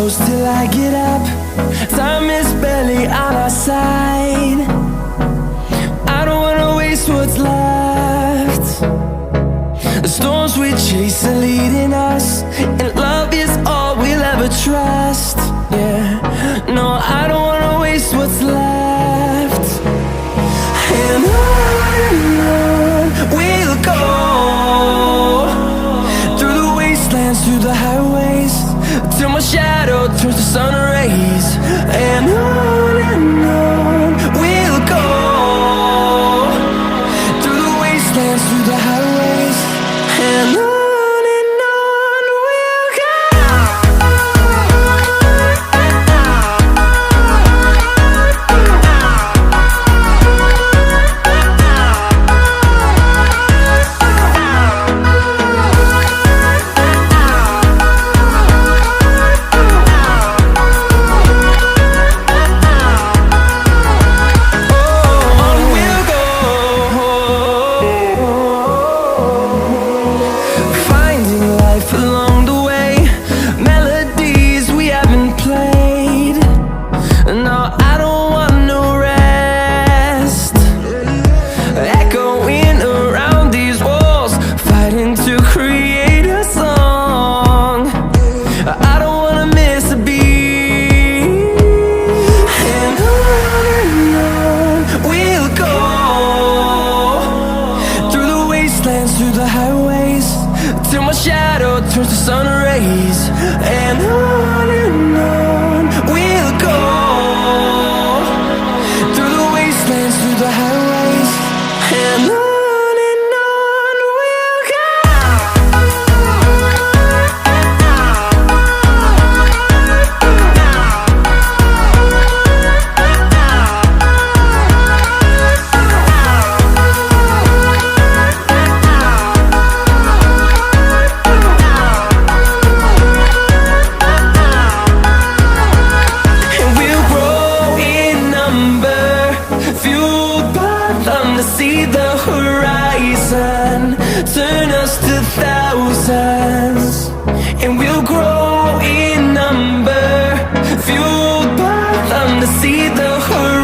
close till I get up. Time is barely on our side. I don't wanna waste what's left. The storms we chase are leading us, and love is all we'll ever trust. Yeah, no, I don't wanna waste what's left. And on we'll go, through the wastelands, through the highways, till my shadow turns to sun rays. And on we'll go, through the wastelands, through the highways, and on we'll go. Through the highways, till my shadow turns to sun rays. And on we'll go, through the wastelands, through the highways, and on we'll go. To see the horizon turn us to thousands, and we'll grow in number, fueled by them to see the horizon.